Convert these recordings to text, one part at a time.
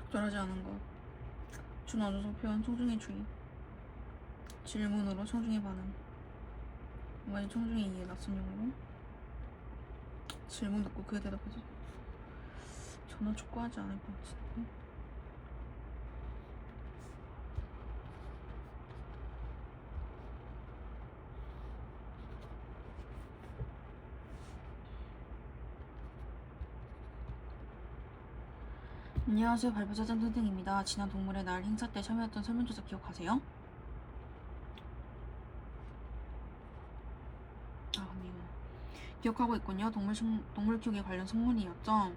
적절하지 않은 것. 준어조소 표현 청중의 주의. 질문으로 청중의 반응. 뭔가 청중의 이해 낯선용으로 질문 듣고 그에 대답해줘. 전혀 촉구하지 않을 것 같은데. 안녕하세요. 발표사전 튼튼입니다. 지난 동물의 날 행사 때 참여했던 설문조사 기억하세요? 근데 이거 기억하고 있군요. 동물 키우기 관련 성문이었죠.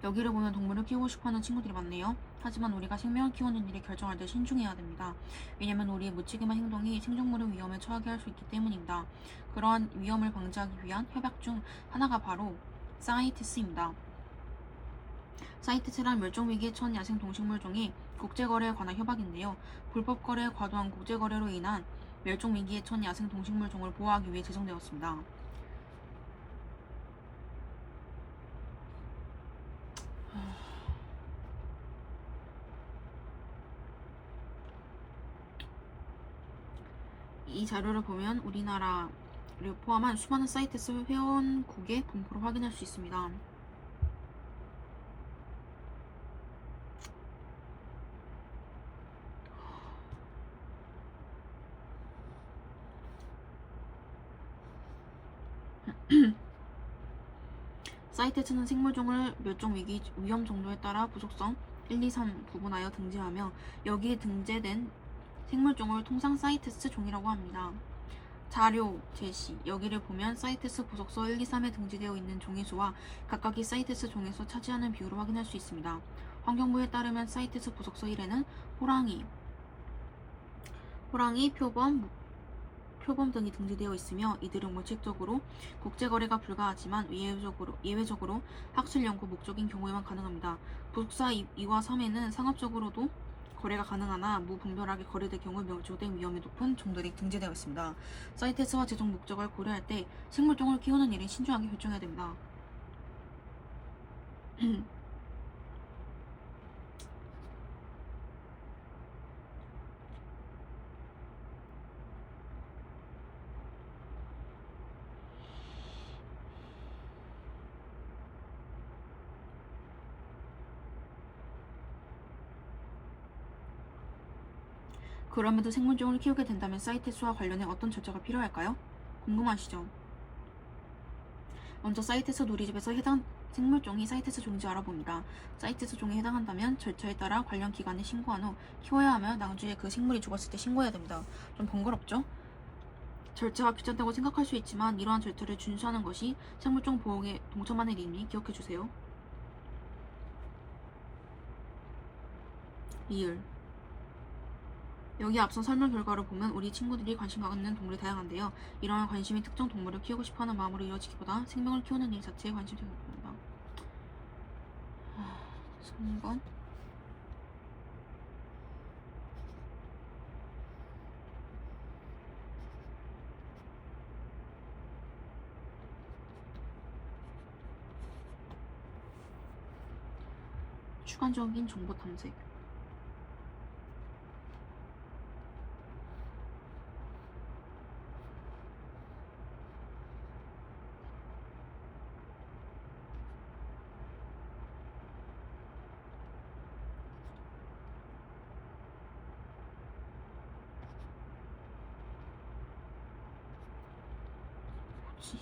여기를 보면 동물을 키우고 싶어하는 친구들이 많네요. 하지만 우리가 생명을 키우는 일을 결정할 때 신중해야 됩니다. 왜냐면 우리의 무책임한 행동이 생존물을 위험에 처하게 할 수 있기 때문입니다. 그러한 위험을 방지하기 위한 협약 중 하나가 바로 사이테스입니다. 사이테스란 멸종위기에 처한 야생 동식물종이 국제거래에 관한 협약인데요. 불법 거래, 과도한 국제거래로 인한 멸종위기에 처한 야생 동식물종을 보호하기 위해 제정되었습니다. 이 자료를 보면 우리나라를 포함한 수많은 사이테스 회원국의 분포를 확인할 수 있습니다. 사이테스는 생물종을 멸종위기 위험 정도에 따라 부속성 1, 2, 3 구분하여 등재하며 여기에 등재된 생물종을 통상 사이테스 종이라고 합니다. 자료 제시. 여기를 보면 사이테스 부속서 1, 2, 3에 등재되어 있는 종의 수와 각각의 사이테스 종에서 차지하는 비율을 확인할 수 있습니다. 환경부에 따르면 사이테스 부속서 1에는 호랑이, 표범 등이 등재되어 있으며 이들은 원칙적으로 국제거래가 불가하지만 예외적으로 학술 연구 목적인 경우에만 가능합니다. 부속사 2와 3에는 상업적으로도 거래가 가능하나 무분별하게 거래될 경우 멸종된 위험이 높은 종들이 등재되어 있습니다. 사이테스와 제종 목적을 고려할 때 생물종을 키우는 일은 신중하게 결정해야 됩니다. 그럼에도 생물종을 키우게 된다면 사이테스와 관련해 어떤 절차가 필요할까요? 궁금하시죠? 먼저 사이테스 누리집에서 해당 생물종이 사이테스 종인지 알아봅니다. 사이테스 종에 해당한다면 절차에 따라 관련 기관에 신고한 후 키워야 하며 나중에 그 생물이 죽었을 때 신고해야 됩니다. 좀 번거롭죠? 절차가 귀찮다고 생각할 수 있지만 이러한 절차를 준수하는 것이 생물종 보호에 동참하는 일이니 기억해주세요. 리을. 여기 앞선 설명 결과를 보면 우리 친구들이 관심 갖는 동물이 다양한데요. 이러한 관심이 특정 동물을 키우고 싶어하는 마음으로 이루어지기보다 생명을 키우는 일 자체에 관심이 생깁니다. 3번. 주관적인 정보 탐색. 뭐지?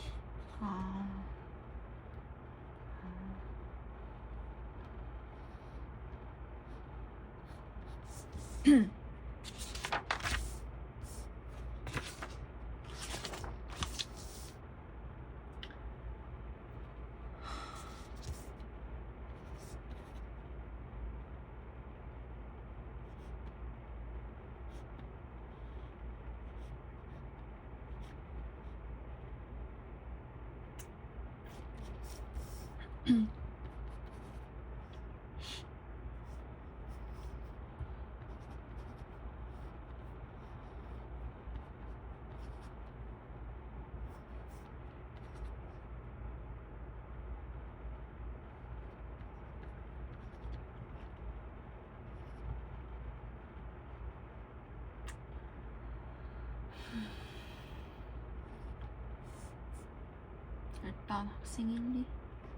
일단 학생 1, 2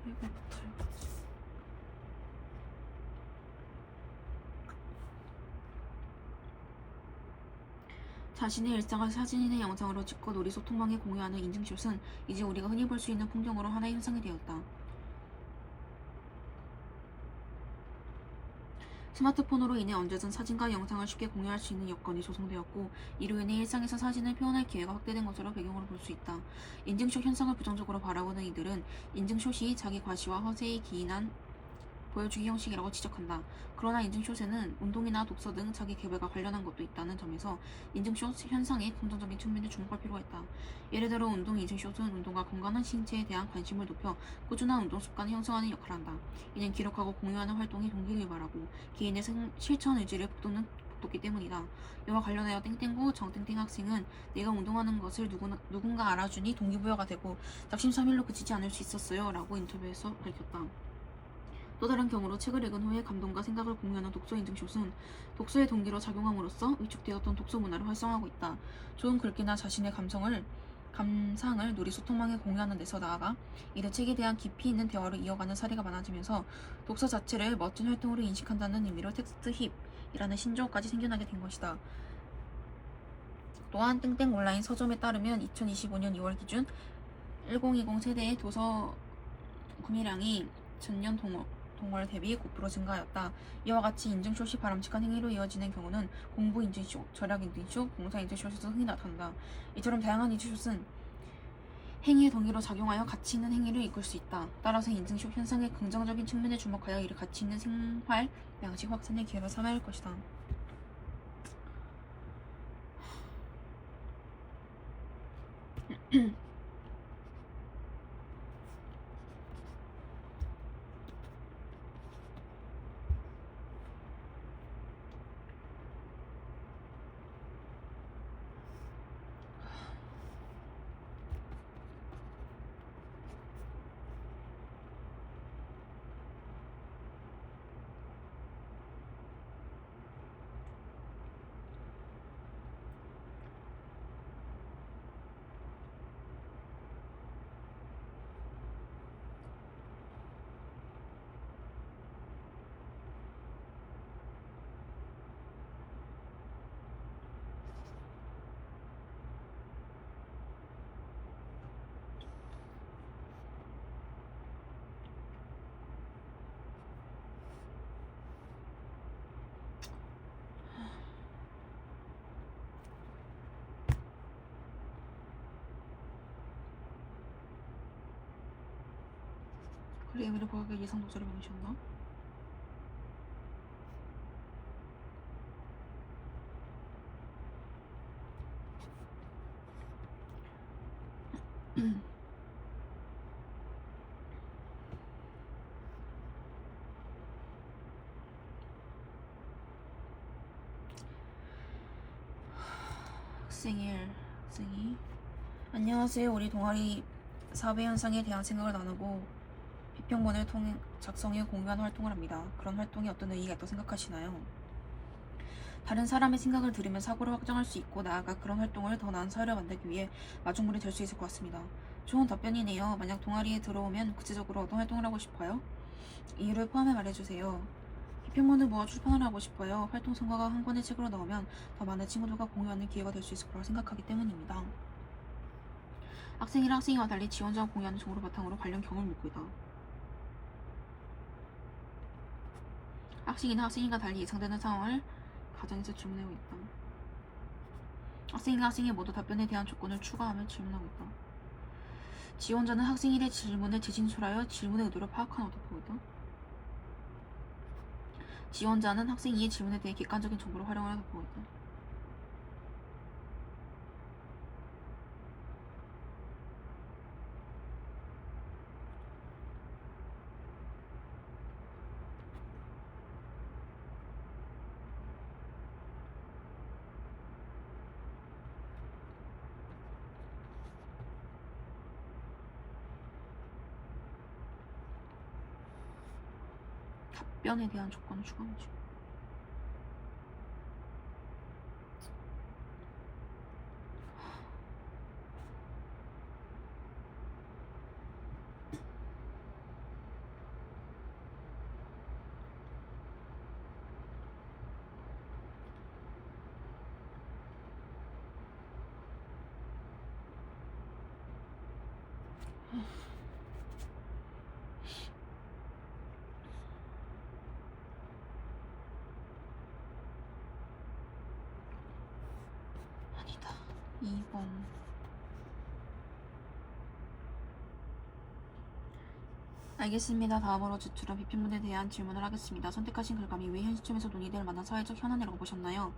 1부터 읽어보자. 자신의 일상을 사진이나 영상으로 찍고 놀이 소통망에 공유하는 인증샷은 이제 우리가 흔히 볼 수 있는 풍경으로 하나의 현상이 되었다. 스마트폰으로 인해 언제든 사진과 영상을 쉽게 공유할 수 있는 여건이 조성되었고, 이로 인해 일상에서 사진을 표현할 기회가 확대된 것으로 배경으로 볼 수 있다. 인증샷 현상을 부정적으로 바라보는 이들은 인증샷이 자기 과시와 허세에 기인한 보여주기 형식이라고 지적한다. 그러나 인증샷에는 운동이나 독서 등 자기 개발과 관련한 것도 있다는 점에서 인증샷 현상의 긍정적인 측면에 주목할 필요가 있다. 예를 들어 운동 인증샷은 운동과 건강한 신체에 대한 관심을 높여 꾸준한 운동 습관을 형성하는 역할을 한다. 이는 기록하고 공유하는 활동이 동기를 유발하고 개인의 실천 의지를 북돋기 때문이다. 이와 관련하여 땡땡구 정땡땡 학생은 내가 운동하는 것을 누군가 알아주니 동기부여가 되고 작심삼일로 그치지 않을 수 있었어요 라고 인터뷰에서 밝혔다. 또 다른 경우로 책을 읽은 후에 감동과 생각을 공유하는 독서 인증샷은 독서의 동기로 작용함으로써 위축되었던 독서 문화를 활성화하고 있다. 좋은 글귀나 자신의 감상을 누리 소통망에 공유하는 데서 나아가 이를 책에 대한 깊이 있는 대화로 이어가는 사례가 많아지면서 독서 자체를 멋진 활동으로 인식한다는 의미로 텍스트 힙이라는 신조어까지 생겨나게 된 것이다. 또한 땡땡 온라인 서점에 따르면 2025년 2월 기준 1020 세대의 도서 구매량이 전년 동월 대비 9% 증가하였다. 이와 같이 인증샷이 바람직한 행위로 이어지는 경우는 공부 인증샷, 절약 인증샷, 봉사 인증샷에서 흔히 나타난다. 이처럼 다양한 인증샷은 행위의 동기로 작용하여 가치 있는 행위를 이끌 수 있다. 따라서 인증샷 현상의 긍정적인 측면에 주목하여 이를 가치 있는 생활 양식 확산의 기회로 삼아야 할 것이다. 클레이미를 보호하기 예상 독자를 명시한다. 학생 1, 학생 2. 안녕하세요. 우리 동아리 사회 현상에 대한 생각을 나누고 비평문을 작성해 공유하는 활동을 합니다. 그런 활동에 어떤 의의가 있다고 생각하시나요? 다른 사람의 생각을 들으면 사고를 확장할 수 있고 나아가 그런 활동을 더 나은 사회를 만들기 위해 마중물이 될 수 있을 것 같습니다. 좋은 답변이네요. 만약 동아리에 들어오면 구체적으로 어떤 활동을 하고 싶어요? 이유를 포함해 말해주세요. 비평문을 모아 출판을 하고 싶어요. 활동 성과가 한 권의 책으로 나오면 더 많은 친구들과 공유하는 기회가 될 수 있을 거라고 생각하기 때문입니다. 학생이랑 학생이와 달리 지원자와 공유하는 정보를 바탕으로 관련 경험을 묻고 있다. 학생이나 학생이가 달리 예상되는 상황을 가정에서 질문하고 있다. 학생과 학생이 모두 답변에 대한 조건을 추가하며 질문하고 있다. 지원자는 학생 1의 질문을 재진술하여 질문의 의도를 파악하는 것도 보고 있다. 지원자는 학생 2의 질문에 대해 객관적인 정보를 활용하여 보고 있다. 답변에 대한 조건을 추가하는 중. 아니다. 2번. 알겠습니다. 다음으로 제출한 비평문에 대한 질문을 하겠습니다. 선택하신 결과물이 왜 현 시점에서 논의될 만한 사회적 현안이라고 보셨나요?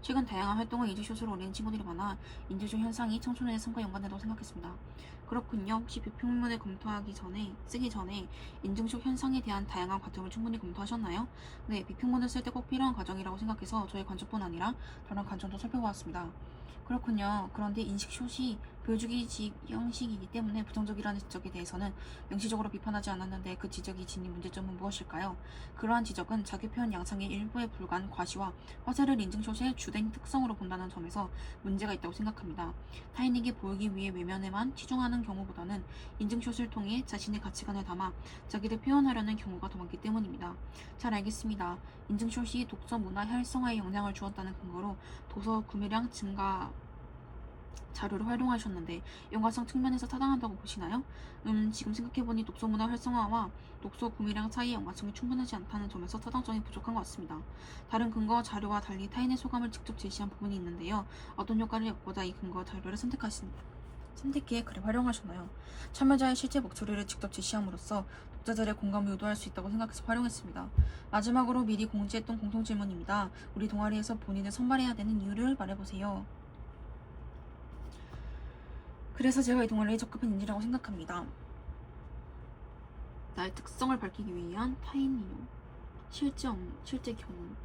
최근 다양한 활동을 인증샷으로 올리는 친구들이 많아 인증샷 현상이 청소년의 삶과 연관된다고 생각했습니다. 그렇군요. 혹시 비평문을 쓰기 전에 인증샷 현상에 대한 다양한 과정을 충분히 검토하셨나요? 네, 비평문을 쓸 때 꼭 필요한 과정이라고 생각해서 저의 관점뿐 아니라 다른 관점도 살펴보았습니다. 그렇군요. 그런데 인식샷이 보여주기 형식이기 때문에 부정적이라는 지적에 대해서는 명시적으로 비판하지 않았는데 그 지적이 지닌 문제점은 무엇일까요? 그러한 지적은 자기표현 양상의 일부에 불과한 과시와 화살을 인증샷의 주된 특성으로 본다는 점에서 문제가 있다고 생각합니다. 타인에게 보이기 위해 외면에만 치중하는 경우보다는 인증샷을 통해 자신의 가치관을 담아 자기를 표현하려는 경우가 더 많기 때문입니다. 잘 알겠습니다. 인증샷이 독서 문화 활성화에 영향을 주었다는 근거로 도서 구매량 증가 자료를 활용하셨는데 연관성 측면에서 타당하다고 보시나요? 지금 생각해보니 독서 문화 활성화와 독서 구매량 사이의 연관성이 충분하지 않다는 점에서 타당성이 부족한 것 같습니다. 다른 근거 자료와 달리 타인의 소감을 직접 제시한 부분이 있는데요. 어떤 효과를 얻고자 이 근거 자료를 선택기에 글을 활용하셨나요? 참여자의 실제 목소리를 직접 제시함으로써 독자들의 공감을 유도할 수 있다고 생각해서 활용했습니다. 마지막으로 미리 공지했던 공통질문입니다. 우리 동아리에서 본인을 선발해야 되는 이유를 말해보세요. 그래서 제가 이 동아리에 적합한 인재라고 생각합니다. 나의 특성을 밝히기 위한 타인 인용, 실제 경험.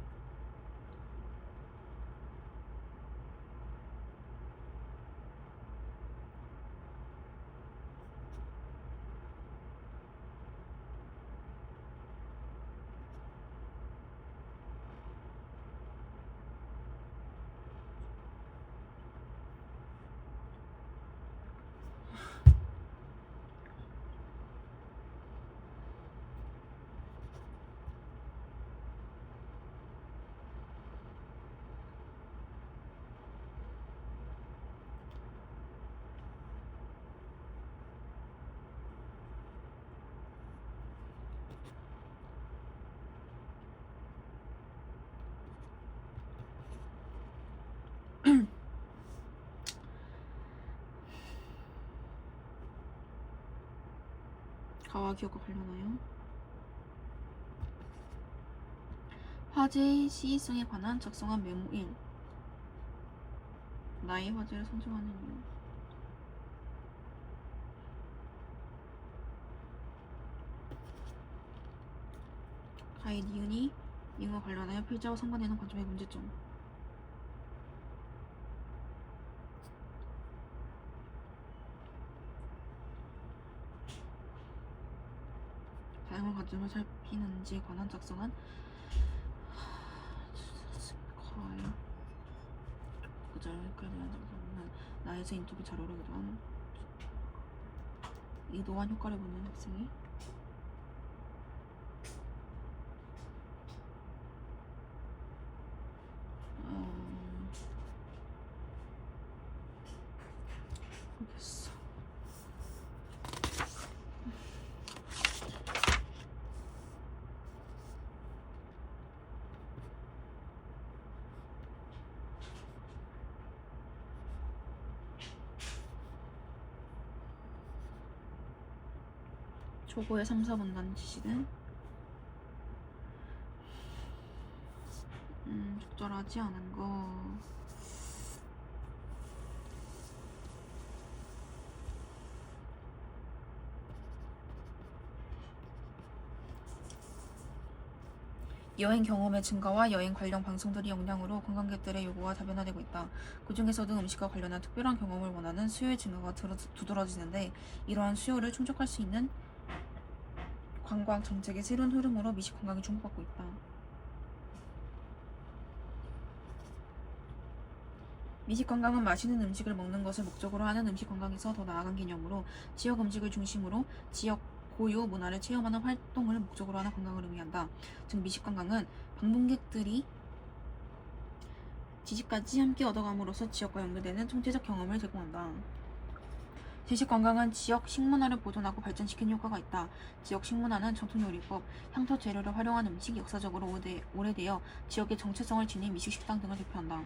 가와 기억과 관련하여 화제의 시의성에 관한 작성한 메모 1. 나의 화제를 선정하는 이유. 가의 니은이 이와 관련하여 필자와 상관되는 관점의 문제점. 다양한 관점을 살피는지에 관한 작성한 가의 그자를 헷갈리는 작성은 나에서 인터뷰 자료를 기도한 의도한 효과를 보는 학생이 모르겠어. 초보의 3, 4분단 지시는 적절하지 않은 거. 여행 경험의 증가와 여행 관련 방송들이 영향으로 관광객들의 요구가 다변화되고 있다. 그 중에서도 음식과 관련한 특별한 경험을 원하는 수요의 증가가 두드러지는데 이러한 수요를 충족할 수 있는 관광 정책의 새로운 흐름으로 미식 관광이 주목받고 있다. 미식 관광은 맛있는 음식을 먹는 것을 목적으로 하는 음식 관광에서 더 나아간 개념으로 지역 음식을 중심으로 지역 고유 문화를 체험하는 활동을 목적으로 하는 관광을 의미한다. 즉 미식 관광은 방문객들이 지식까지 함께 얻어감으로써 지역과 연결되는 총체적 경험을 제공한다. 지식 관광은 지역 식문화를 보존하고 발전시키는 효과가 있다. 지역 식문화는 전통요리법, 향토 재료를 활용한 음식, 역사적으로 오래되어 지역의 정체성을 지닌 미식 식당 등을 대표한다.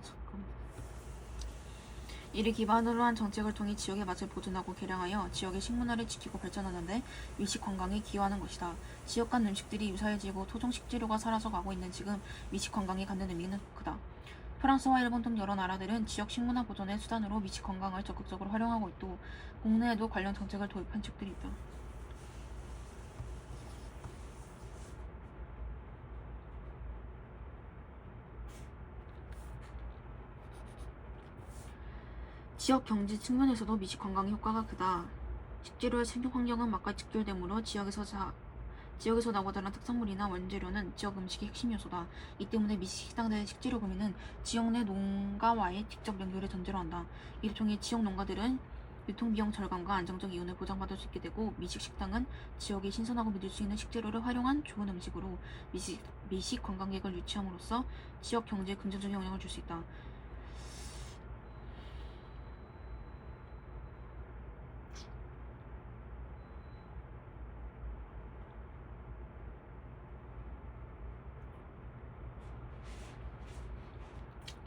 잠깐. 이를 기반으로 한 정책을 통해 지역의 맛을 보존하고 개량하여 지역의 식문화를 지키고 발전하는데 미식 관광이 기여하는 것이다. 지역 간 음식들이 유사해지고 토종 식재료가 사라져가고 있는 지금 미식 관광이 갖는 의미는 크다. 프랑스와 일본 등 여러 나라들은 지역 식문화 보존의 수단으로 미식 관광을 적극적으로 활용하고 있고 국내에도 관련 정책을 도입한 측들이 있다. 지역 경제 측면에서도 미식 관광의 효과가 크다. 식재료의 생육 환경은 맛과 직결되므로 지역에서 나고자란 특산물이나 원재료는 지역 음식의 핵심 요소다. 이 때문에 미식 식당들의 식재료 구매는 지역 내 농가와의 직접 연결을 전제로 한다. 이를 통해 지역 농가들은 유통비용 절감과 안정적 이윤을 보장받을 수 있게 되고 미식 식당은 지역의 신선하고 믿을 수 있는 식재료를 활용한 좋은 음식으로 미식 관광객을 유치함으로써 지역 경제에 긍정적인 영향을 줄 수 있다.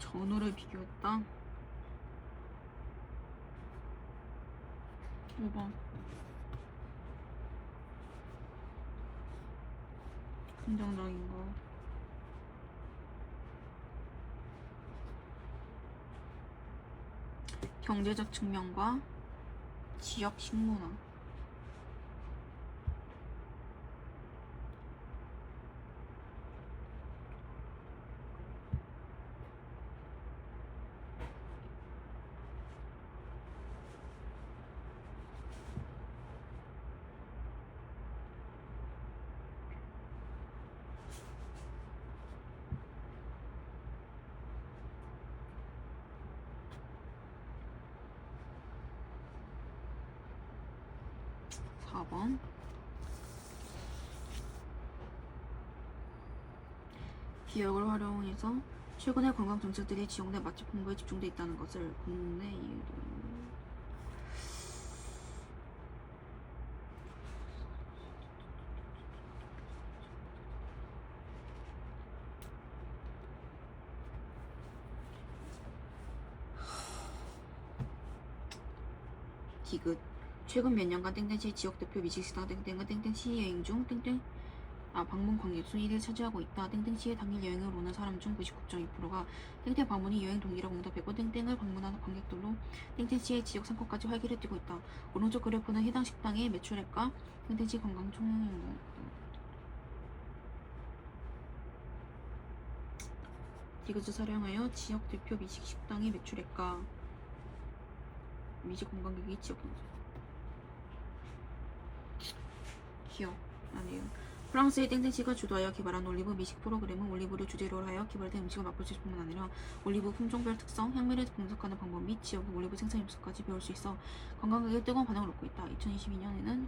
전후를 비교했다. 5번. 긍정적인 거. 경제적 측면과 지역 식문화. 4번. 기억을 활용해서 최근의 관광 정책들이 지역 내 맛집 홍보에 집중돼 있다는 것을 국내 이유로 디귿 최근 몇 년간 땡땡시 지역 대표 미식식당 땡땡은 땡땡시 여행 중 방문 관객 순위를 차지하고 있다. 땡땡시에 당일 여행을 오는 사람 중 99.2%가 땡땡 방문이 여행 동기라고 응답했고 땡땡을 방문하는 관객들로 땡땡시의 지역 상권까지 활기를 띠고 있다. 오른쪽 그래프는 해당 식당의 매출액과 땡땡시 관광 총액 디귿을 사용하여 지역 대표 미식 식당의 매출액과 미식 관광객의 지역 경제 기억 아니에요. 프랑스의 땡땡시가 주도하여 개발한 올리브 미식 프로그램은 올리브를 주재료로 하여 개발된 음식을 맛볼 수 있을 뿐만 아니라 올리브 품종별 특성, 향미를 분석하는 방법 및 지역의 올리브 생산 요소까지 배울 수 있어 관광객의 뜨거운 반응을 얻고 있다. 2022년에는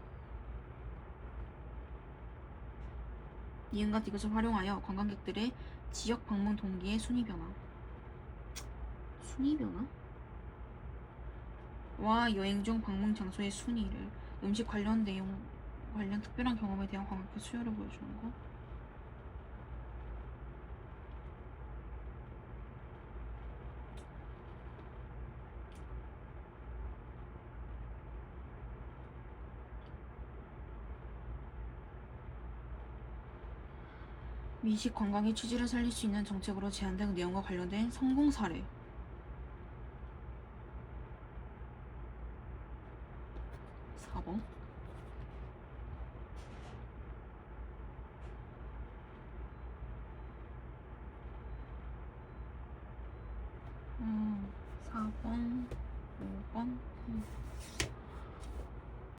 니은과 디귿을 활용하여 관광객들의 지역 방문 동기의 순위 변화 와 여행 중 방문 장소의 순위를 음식 관련 특별한 경험에 대한 관광객 수요를 보여주는 거. 미식 관광의 취지를 살릴 수 있는 정책으로 제안된 내용과 관련된 성공 사례. 4번. 4번.